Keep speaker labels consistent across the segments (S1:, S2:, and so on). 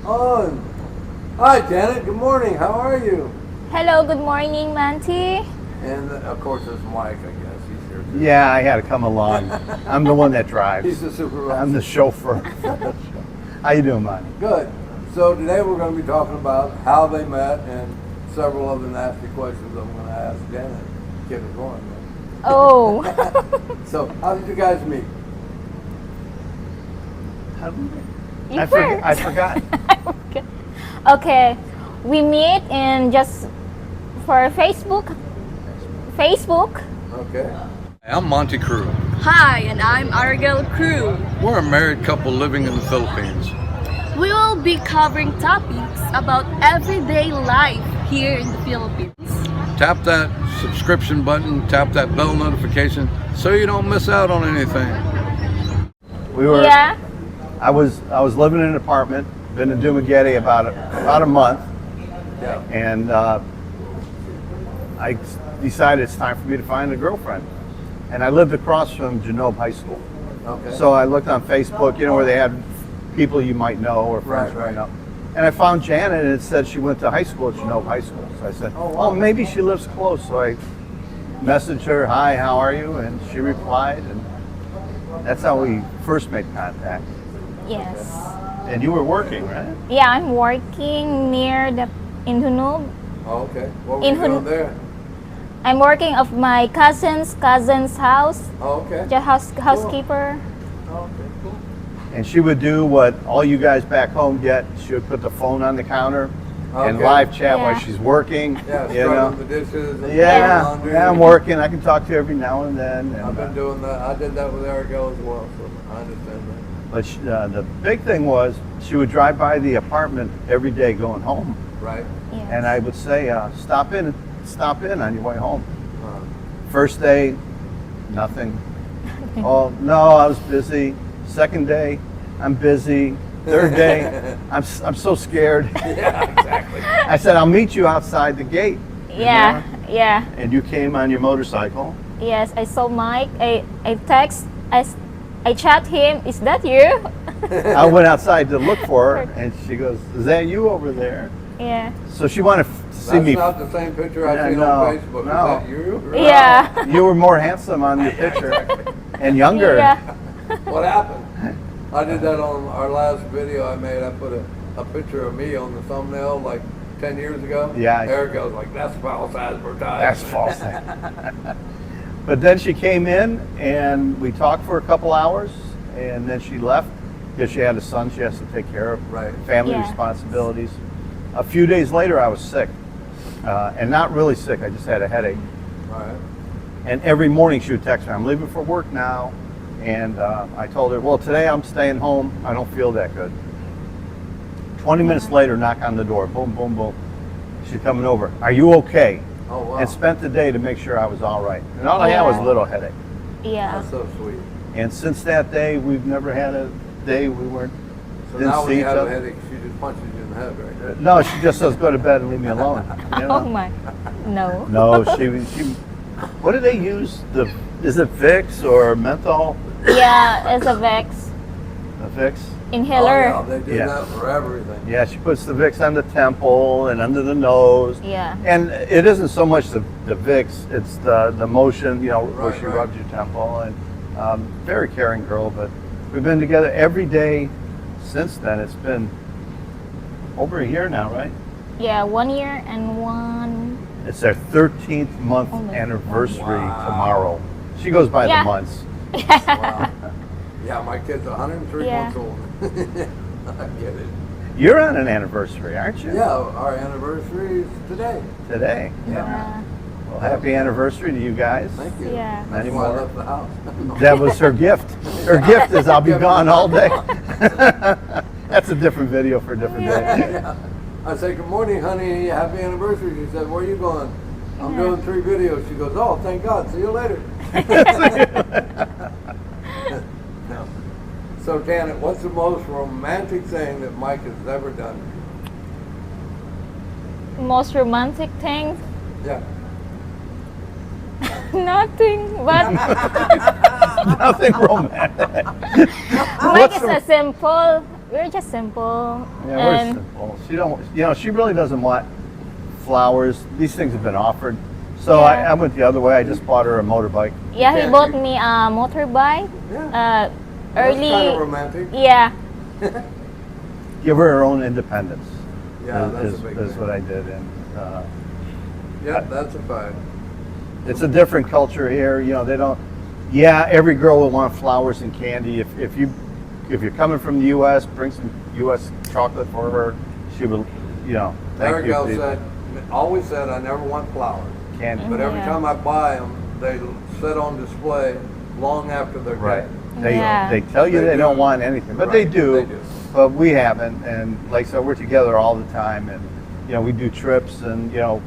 S1: On. Hi, Janet. Good morning. How are you?
S2: Hello, good morning, Manti.
S1: And of course, it's Mike. I guess he's here too.
S3: Yeah, I had to come along. I'm the one that drives.
S1: He's the supervisor.
S3: I'm the chauffeur. How you doing, Monty?
S1: Good. So today we're going to be talking about how they met and several of the nasty questions I'm going to ask Janet. Get it going. Man.
S2: Oh,
S1: So how did you guys meet?
S2: you
S3: I
S2: first.
S3: forgot.
S2: Okay, we meet in just for Facebook. Facebook.
S1: Okay. I'm Monty Crew.
S4: Hi, and I'm Aragel Crew.
S1: We're a married couple living in the Philippines.
S4: We will be covering topics about everyday life here in the Philippines.
S1: Tap that subscription button, tap that bell notification so you don't miss out on anything.
S3: We were.
S2: Yeah.
S3: I was living in an apartment. Been in Dumaguete about a month,
S1: Yeah.
S3: and I decided it's time for me to find a girlfriend. And I lived across from Genoa High School,
S1: Okay.
S3: so I looked on Facebook, where they had people you might know or friends
S1: Right,
S3: you might know. And I found Janet, and it said she went to high school at Genoa High School. So I said,
S1: Oh, wow.
S3: "Oh, maybe she lives close." So I messaged her, "Hi, how are you?" And she replied, and that's how we first made contact.
S2: Yes.
S3: And you were working, right?
S2: Yeah, I'm working near the in Hunub.
S1: Oh, okay. What were
S2: In
S1: you doing
S2: Hun-
S1: there?
S2: I'm working of my cousin's house,
S1: Oh, okay.
S2: the housekeeper.
S1: Oh, okay, cool.
S3: And she would do what all you guys back home get. She would put the phone on the counter and
S1: Okay.
S3: live chat
S2: Yeah.
S3: while she's working.
S1: Yeah,
S3: you know.
S1: scrubbing the dishes. And
S3: Yeah,
S1: laundry.
S3: yeah, I'm working. I can talk to her every now and then.
S1: I've
S3: And,
S1: been doing that. I did that with Aragel as well, so I understand that.
S3: but the big thing was she would drive by the apartment every day going home,
S1: Right?
S2: Yes.
S3: and I would say, stop in on your way home."
S1: Uh,
S3: First day, nothing. Oh no, I was busy. Second day, I'm busy. Third day, I'm so scared.
S1: yeah, exactly.
S3: I said, "I'll meet you outside the gate."
S2: Yeah, yeah,
S3: And you came on your motorcycle.
S2: yes. I saw Mike. I text. I chat him. Is that you?
S3: I went outside to look for her, and she goes, "Is that you over there?"
S2: Yeah.
S3: So she wanted to see
S1: That's
S3: me.
S1: not the same picture I
S3: Yeah,
S1: seen
S3: no,
S1: on Facebook.
S3: no.
S1: Is that you?
S2: Yeah.
S3: You were more handsome on your picture and younger.
S2: Yeah.
S1: What happened? I did that on our last video I made. I put a picture of me on the thumbnail like 10 years ago.
S3: Yeah.
S1: Eric goes like, that's false advertising.
S3: That's false. But then she came in, and we talked for a couple hours, and then she left because she had a son she has to take care of.
S1: Right.
S3: Family
S2: Yeah.
S3: responsibilities. A few days later, I was sick, and not really sick. I just had a headache.
S1: All right.
S3: And every morning she would text me, "I'm leaving for work now." And I told her, "Well, today I'm staying home. I don't feel that good." 20 minutes later, knock on the door. Boom, boom, boom. She's coming over. "Are you okay?"
S1: Oh, wow.
S3: And spent the day to make sure I was all right. And all I had was a little headache.
S2: Yeah.
S1: That's so sweet.
S3: And since that day, we've never had a day we weren't.
S1: So
S3: Didn't
S1: now when
S3: see
S1: you
S3: each
S1: have a
S3: other.
S1: headache, she just punches you in the head, right?
S3: No, she just says, "Go to bed and leave me alone." You know?
S2: Oh my. No.
S3: No, she. What do they use? Is it Vicks or menthol?
S2: Yeah, it's a Vex
S3: The Vicks.
S2: inhaler.
S1: Oh, yeah, they do
S3: Yeah.
S1: that for everything.
S3: Yeah, she puts the Vicks on the temple and under the nose.
S2: Yeah.
S3: And it isn't so much the Vicks, it's the motion, where
S1: Right,
S3: she
S1: right.
S3: rubs your temple. And very caring girl, but we've been together every day since then. It's been over a year now, right?
S2: Yeah, 1 year and one.
S3: It's their 13th month
S2: Oh my
S3: anniversary
S1: Wow.
S3: tomorrow. She goes by
S2: Yeah.
S3: the months.
S1: Wow. Yeah, my kid's 103
S2: Yeah.
S1: months old. I get it.
S3: You're on an anniversary, aren't you?
S1: Yeah, our anniversary is today.
S3: Today.
S2: Yeah.
S3: Well, happy anniversary to you guys.
S1: Thank you.
S2: Yeah.
S1: That's
S3: Many
S1: why I
S3: more.
S1: left the house.
S3: That was her gift. Her gift is I'll be gone all day. That's a different video for a different day.
S1: Yeah. I say, good morning, honey. Happy anniversary. She said, where are you going? I'm doing 3 videos. She goes, oh, thank God. See you later. No. So, Janet, what's the most romantic thing that Mike has ever done?
S2: Most romantic thing?
S1: Yeah.
S2: Nothing, but
S3: Nothing romantic.
S2: Mike is a simple we're just simple.
S3: Yeah, we're
S2: and
S3: simple. She don't, you know, she really doesn't want flowers. These things have been offered. So
S2: Yeah.
S3: I went the other way. I just bought her a motorbike.
S2: yeah, he
S1: can't
S2: bought
S1: do-
S2: me a motorbike.
S1: Yeah. That's
S2: Early.
S1: kind of romantic.
S2: Yeah.
S3: Give her her own independence.
S1: Yeah, that's
S3: is,
S1: a big
S3: is
S1: thing.
S3: what I did. And
S1: Yeah, that's a fact.
S3: it's a different culture here. You know, they don't. Yeah, every girl will want flowers and candy. If you're coming from the U.S., bring some U.S. chocolate for her. She will, you know. Thank you.
S1: Aragel always said, I never want flowers.
S3: Candy.
S1: But every
S2: Yeah.
S1: time I buy them, they sit on display long after they're
S3: Right.
S1: dead.
S3: They
S2: Yeah.
S3: they tell you
S1: They
S3: they
S1: do.
S3: don't want anything, but
S1: Right,
S3: they do.
S1: they do.
S3: But we haven't, and like I said, we're together all the time, and you know we do trips, and you know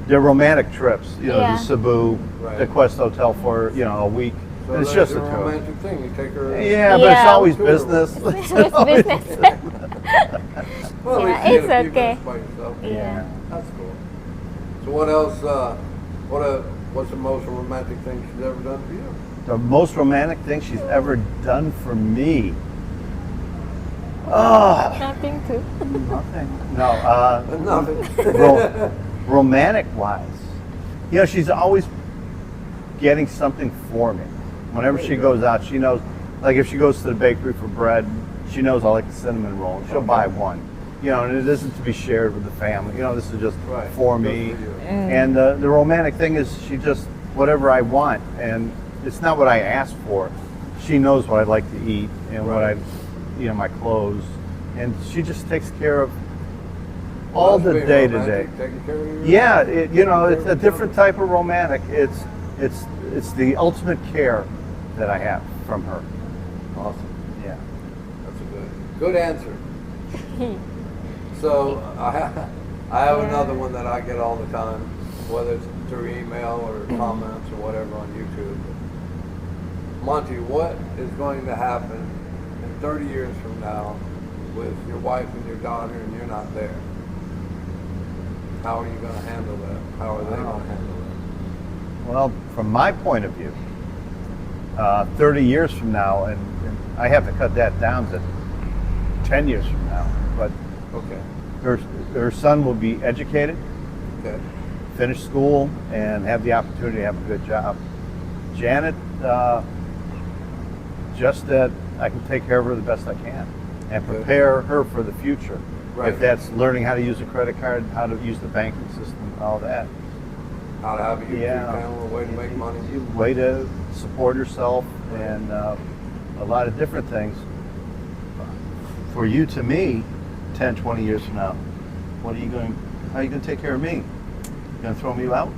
S3: they're romantic trips. You know,
S2: Yeah.
S3: to Cebu,
S1: Right.
S3: the Quest Hotel for you know a week.
S1: So
S3: And it's
S1: that's
S3: just a
S1: a
S3: trip.
S1: romantic thing. You take her.
S3: Yeah, but it's
S2: Yeah.
S3: always
S1: Sure.
S3: business.
S2: It's business.
S1: Well,
S2: Yeah,
S1: at least you
S2: it's
S1: get a few
S2: okay.
S1: minutes by yourself.
S2: Yeah.
S1: That's cool. So what else? What's the most romantic thing she's ever done for you?
S3: The most romantic thing she's ever done for me. Oh,
S2: Nothing to.
S3: nothing. No,
S1: Nothing.
S3: romantic wise, you know, she's always getting something for me. Whenever she goes out, she knows, like if she goes to the bakery for bread, she knows I like the cinnamon roll. She'll buy one. You know, and it isn't to be shared with the family. You know, this is just
S1: Right.
S3: for
S1: Good
S3: me.
S1: for you.
S3: And the romantic thing is she just, whatever I want, and it's not what I ask for. She knows what I like to eat and what I,
S1: Right.
S3: you know, my clothes. And she just takes care of
S1: Well,
S3: all
S1: that's
S3: the
S1: being
S3: day to day.
S1: romantic, taking care of your-
S3: Yeah, you know, it's a different type of romantic. It's the ultimate care that I have from her.
S1: Awesome.
S3: Yeah.
S1: That's a good answer. So I have another one that I get all the time, whether it's through email or comments or whatever on YouTube. Monty, what is going to happen in 30 years from now with your wife and your daughter and you're not there? How are you going to handle that? How are they going to handle that?
S3: Well, from my point of view, 30 years from now, and I have to cut that down to 10 years from now, but
S1: Okay.
S3: her son will be educated,
S1: Okay.
S3: finish school, and have the opportunity to have a good job. Janet, just that I can take care of her the best I can and
S1: Okay.
S3: prepare her for the future.
S1: Right.
S3: If that's learning how to use a credit card, how to use the banking system, all that.
S1: How to have a YouTube
S3: Yeah.
S1: channel, a way to make money.
S3: Way to support herself and a lot of different things. For you to me, 10, 20 years from now, how are you going to take care of me? You going to throw me out?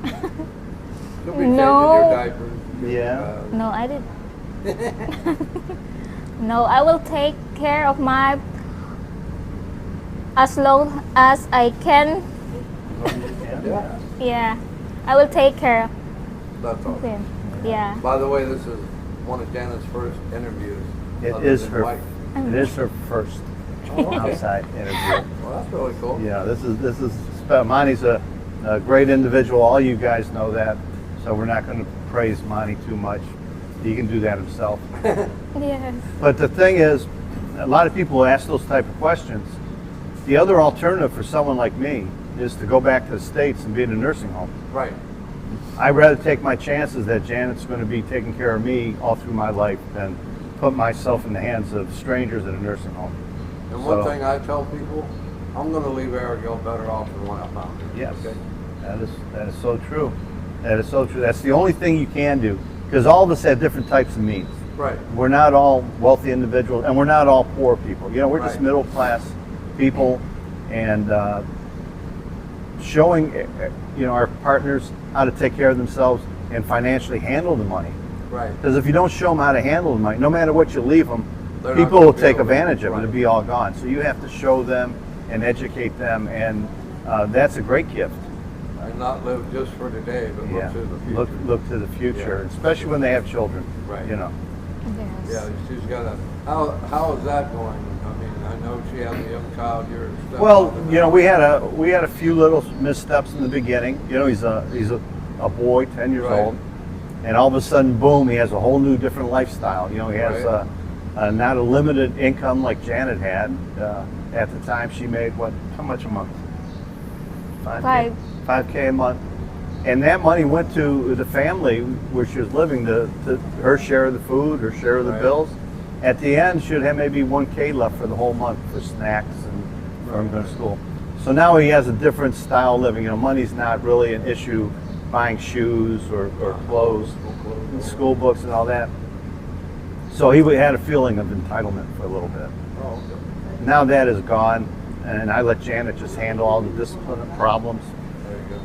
S1: You'll be
S2: No.
S1: changing your diapers.
S3: Yeah.
S2: No, I did. No, I will take care of my as long as I can.
S1: Yeah.
S2: Yeah, I will take care of
S1: That's awesome.
S2: him. Yeah.
S1: By the way, this is one of Janet's first interviews.
S3: It
S1: other
S3: is
S1: than
S3: her.
S1: Mike.
S3: It is her first outside interview.
S1: Well, that's really cool.
S3: Yeah, this is Monty's a great individual. All you guys know that, so we're not going to praise Monty too much. He can do that himself.
S2: Yes.
S3: But the thing is, a lot of people ask those type of questions. The other alternative for someone like me is to go back to the States and be in a nursing home.
S1: Right.
S3: I'd rather take my chances that Janet's going to be taking care of me all through my life than put myself in the hands of strangers in a nursing home.
S1: And one
S3: So-
S1: thing I tell people, I'm going to leave Aragel better off than when I found her.
S3: Yes,
S1: Okay.
S3: that is so true. That is so true. That's the only thing you can do, because all of us have different types of means.
S1: Right.
S3: We're not all wealthy individuals, and we're not all poor people. You know, we're just
S1: Right.
S3: middle class people, and showing our partners how to take care of themselves and financially handle the money.
S1: Right.
S3: Because if you don't show them how to handle the money, no matter what you leave them,
S1: They're not
S3: people
S1: gonna
S3: will
S1: be
S3: take
S1: able to-
S3: advantage of it.
S1: right.
S3: It'll be all gone. So you have to show them and educate them, and that's a great gift.
S1: And not live just for today, but look to the future.
S3: Look to the future,
S1: Yeah.
S3: especially when they have children.
S1: Right.
S3: You know.
S2: Yes.
S1: Yeah, she's got a. How is that going? I mean, I know she has a young child. You're a stepfather
S3: Well,
S1: now.
S3: you know, we had a few little missteps in the beginning. You know, he's a boy, 10 years
S1: Right.
S3: old, and all of a sudden, boom, he has a whole new different lifestyle. You know, he has
S1: Right.
S3: not a limited income like Janet had. At the time, she made how much a month? 5K? 5K a month. And that money went to the family where she was living, her share of the food, her share of the bills. At the end, she'd have maybe 1K left for the whole month for snacks and for him going to school. So now he has a different style of living. Money's not really an issue, buying shoes or clothes, and school books and all that. So he had a feeling of entitlement for a little bit.
S1: Oh, okay.
S3: Now that is gone, and I let Janet just handle all the discipline problems.
S1: There you go.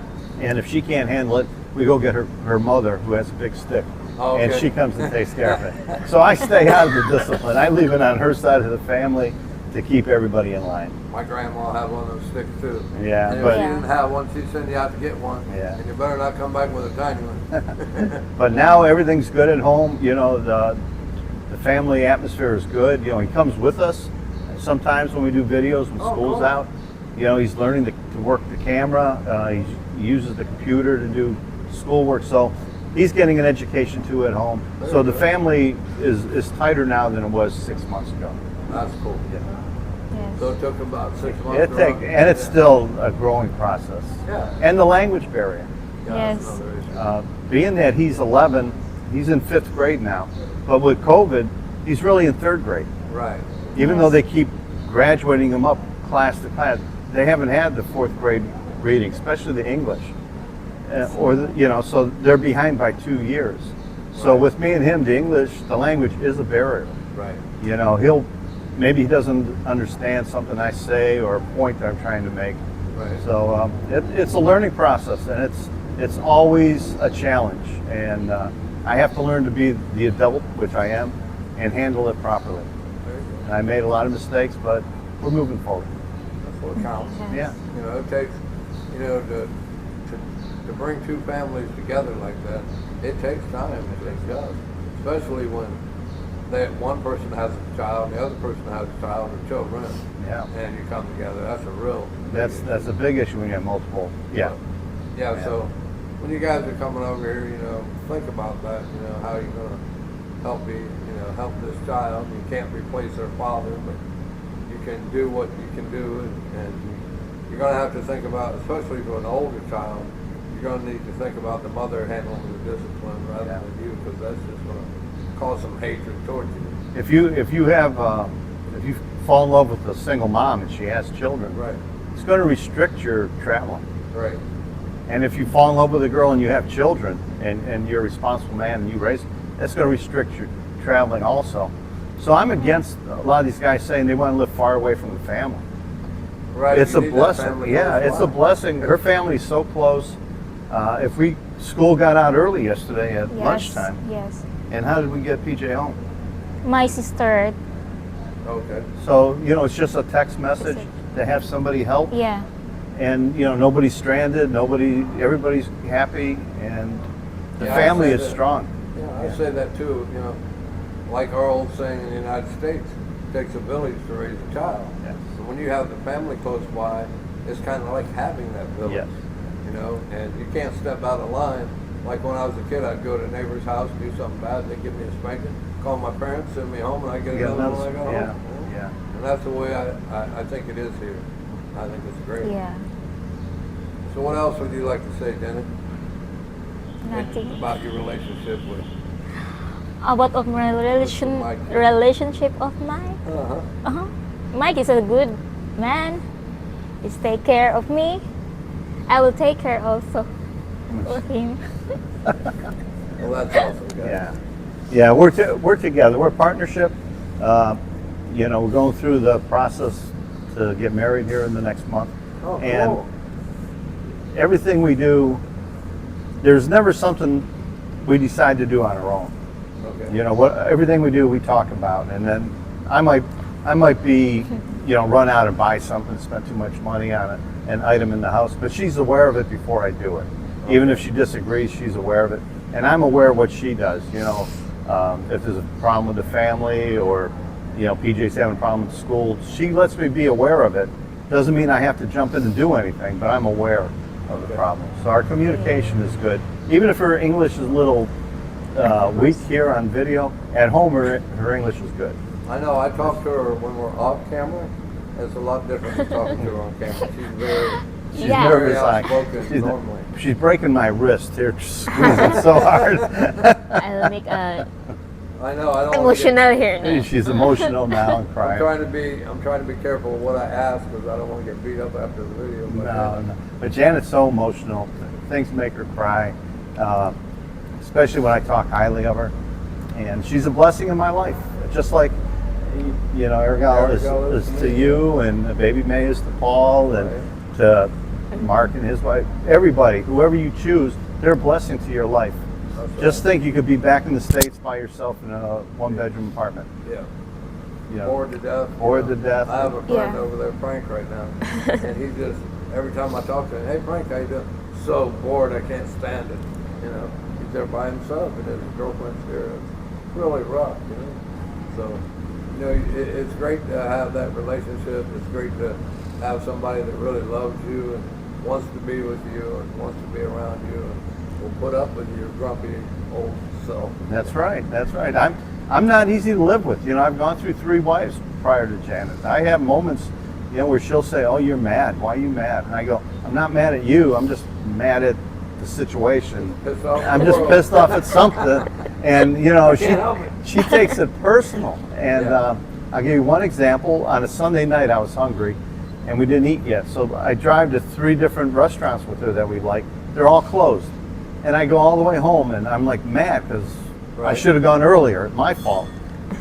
S3: And if she can't handle it, we go get her mother, who has a big stick.
S1: Oh, okay.
S3: And she comes and takes care of it. So I stay out of the discipline. I leave it on her side of the family to keep everybody in line.
S1: My grandma had one of those sticks too.
S3: Yeah,
S1: and if
S3: but
S1: she didn't have one, she'd send you out to get one.
S3: Yeah.
S1: And you better not come back with a tiny one.
S3: but now everything's good at home. The family atmosphere is good. He comes with us sometimes when we do videos when school's
S1: cool.
S3: out. He's learning to work the camera. He uses the computer to do schoolwork. So he's getting an education too at home. So the family is tighter now than it was 6 months ago.
S1: That's cool.
S3: Yeah.
S2: Yes.
S1: So it took about 6 months.
S3: And it's still a growing process.
S1: Yeah.
S3: And the language barrier.
S1: Yeah, that's
S2: Yes.
S1: another issue.
S3: Being that he's 11, he's in 5th grade now. But with COVID, he's really in 3rd grade.
S1: Right.
S3: Even though they keep graduating him up class to class, they haven't had the 4th grade reading, especially the English. So they're behind by 2 years. So
S1: Right.
S3: with me and him, the language is a barrier.
S1: Right.
S3: Maybe he doesn't understand something I say or a point that I'm trying to make.
S1: Right.
S3: So it's a learning process, and it's always a challenge. And I have to learn to be the adult, which I am, and handle it properly.
S1: There you go.
S3: And I made a lot of mistakes, but we're moving forward.
S1: That's what counts.
S3: Yeah.
S1: It takes, to bring two families together like that, it takes time. It does. Especially when one person has a child, the other person has a child or children,
S3: Yeah.
S1: and you come together. That's a real.
S3: That's a big issue when you have multiple. Yeah.
S1: Yeah.
S3: Yeah.
S1: So when you guys are coming over here, think about that. How you're gonna help this child. You can't replace their father, but you can do what you can do, and you're gonna have to think about, especially for an older child, you're gonna need to think about the mother handling the discipline rather
S3: Yeah.
S1: than you, because that's just gonna cause some hatred towards you.
S3: If you fall in love with a single mom and she has children,
S1: Right.
S3: it's going to restrict your traveling.
S1: Right.
S3: And if you fall in love with a girl and you have children and you're a responsible man and you raise them, that's going to restrict your traveling also. So I'm against a lot of these guys saying they want to live far away from the family.
S1: Right.
S3: It's
S1: You
S3: a
S1: need that
S3: blessing.
S1: family
S3: Yeah,
S1: close
S3: it's a
S1: by.
S3: blessing. Her family's so close. School got out early yesterday at
S2: Yes.
S3: lunchtime.
S2: Yes.
S3: And how did we get PJ home?
S2: My sister.
S1: Okay.
S3: So, it's just a text message to have somebody help.
S2: Yeah.
S3: And, nobody's stranded, everybody's happy, and the
S1: Yeah, I
S3: family
S1: say
S3: is
S1: that.
S3: strong.
S1: Yeah, I say that too. Like our old saying in the United States, it takes a village to raise a child.
S3: Yes.
S1: So when you have the family close by, it's kind of like having that village.
S3: Yes.
S1: And you can't step out of line. Like when I was a kid, I'd go to a neighbor's house, do something bad, they'd give me a spanking, call my parents, send me home, and I get
S3: You got
S1: another one when I go
S3: another-
S1: home.
S3: yeah.
S1: And that's the way I think it is here. I think it's great.
S2: Yeah.
S1: So what else would you like to say, Dennis?
S2: Nothing.
S1: About your relationship with?
S2: About of my relationship of mine.
S1: Uh-huh.
S2: Mike is a good man. He's take care of me. I will take care also of him.
S1: Well, that's awesome, guys.
S3: Yeah. Yeah, we're together. We're a partnership. We're going through the process to get married here in the next month.
S1: Oh,
S3: And
S1: cool.
S3: everything we do, there's never something we decide to do on our own.
S1: Okay.
S3: Everything we do, we talk about, and then I might be, run out and buy something, spend too much money on an item in the house, but she's aware of it before I do it. Even if she disagrees, she's aware of it, and I'm aware of what she does. If there's a problem with the family, or PJ's having a problem with school, she lets me be aware of it. Doesn't mean I have to jump in and do anything, but I'm aware of the problem. So our communication is good. Even if her English is a little weak here on video, at home her English is good.
S1: I know. I talk to her when we're off camera. It's a lot different than talking to her on camera.
S3: She's
S2: Yeah.
S3: nervous.
S1: Very
S3: Like
S1: outspoken normally.
S3: she's breaking my wrist here, squeezing so hard.
S2: I'll make a
S1: I know. I don't wanna get-
S2: emotional here now.
S3: She's emotional now and
S1: I'm
S3: crying.
S1: trying to be careful of what I ask because I don't want to get beat up after the video. But
S3: No. But Janet's so emotional. Things make her cry, especially when I talk highly of her. And she's a blessing in my life, just like Aragel is to you, and Baby May is to Paul, and to Mark and his wife. Everybody, whoever you choose, they're a blessing to your life.
S1: That's right.
S3: Just think you could be back in the States by yourself in a one-bedroom apartment.
S1: Yeah.
S3: You know,
S1: Bored to death.
S3: Bored to death.
S1: I have a friend
S2: Yeah.
S1: over there, Frank, right now, and he just every time I talk to him, hey Frank, how you doing? So bored, I can't stand it. He's there by himself, and his girlfriend's here. It's really rough, So, it's great to have that relationship. It's great to have somebody that really loves you and wants to be with you and wants to be around you and will put up with your grumpy old self.
S3: That's right. That's right. I'm not easy to live with. I've gone through 3 wives prior to Janet. I have moments, where she'll say, "Oh, you're mad. Why are you mad?" And I go, "I'm not mad at you. I'm just mad at the situation.
S1: Pissed off at
S3: I'm
S1: the
S3: just
S1: world."
S3: pissed off at something." And
S1: Can't help it.
S3: she takes it personal. And
S1: Yeah.
S3: I'll give you one example. On a Sunday night, I was hungry, and we didn't eat yet. So I drive to 3 different restaurants with her that we like. They're all closed. And I go all the way home, and I'm like mad because I
S1: Right.
S3: should have gone earlier. My fault.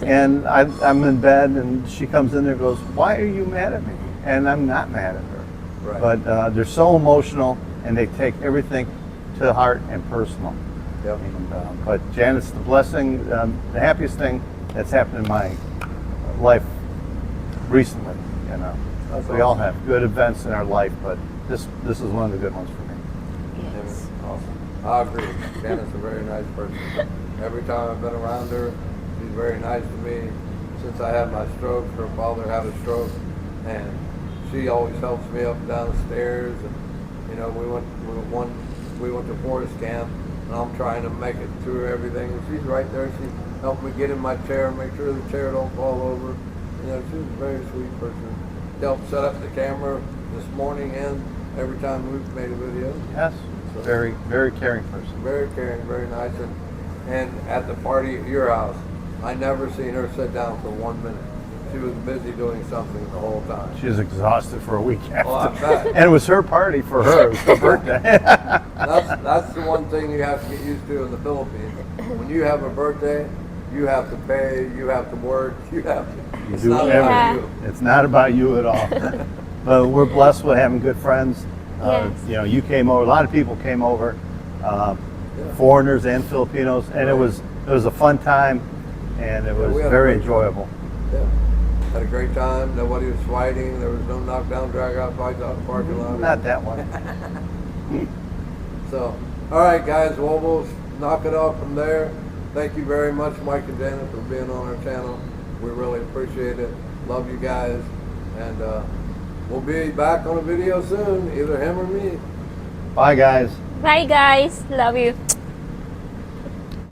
S3: And I'm in bed, and she comes in there and goes, "Why are you mad at me?" And I'm not mad at her.
S1: Right.
S3: But they're so emotional, and they take everything to heart and personal.
S1: Yep.
S3: And, but Janet's the blessing, the happiest thing that's happened in my life recently.
S1: That's
S3: We all
S1: awesome.
S3: have good events in our life, but this is one of the good ones for me.
S2: Yes.
S1: Awesome. I agree. Janet's a very nice person. Every time I've been around her, she's very nice to me. Since I had my stroke, her father had a stroke, and she always helps me up and down the stairs. And we went to Forest Camp, and I'm trying to make it through everything. And she's right there. She helped me get in my chair, make sure the chair don't fall over. She's a very sweet person. She helped set up the camera this morning and every time we've made a video.
S3: Yes, very, very caring person.
S1: Very caring, very nice. And at the party at your house, I never seen her sit down for 1 minute. She was busy doing something the whole time.
S3: She was exhausted for a week after.
S1: Oh, I bet.
S3: And it was her party for her. It was her birthday.
S1: That's the one thing you have to get used to in the Philippines. When you have a birthday, you have to pay, you have to work, you have to.
S3: You
S1: It's
S3: do
S1: not
S3: everything.
S1: about you.
S3: It's not about you at all. But we're blessed with having good friends.
S2: Yes.
S3: You came over. A lot of people came over, foreigners and Filipinos, and it was a fun time, and it was
S1: we had a
S3: very
S1: great
S3: enjoyable.
S1: Yeah. Had a great time. Nobody was fighting. There was no knockdown, drag out fights out in the parking lot.
S3: Not that one.
S1: So, all right, guys. Well, we'll knock it off from there. Thank you very much, Mike and Janet, for being on our channel. We really appreciate it. Love you guys. And we'll be back on a video soon, either him or me.
S3: Bye, guys.
S2: Bye guys. Love you.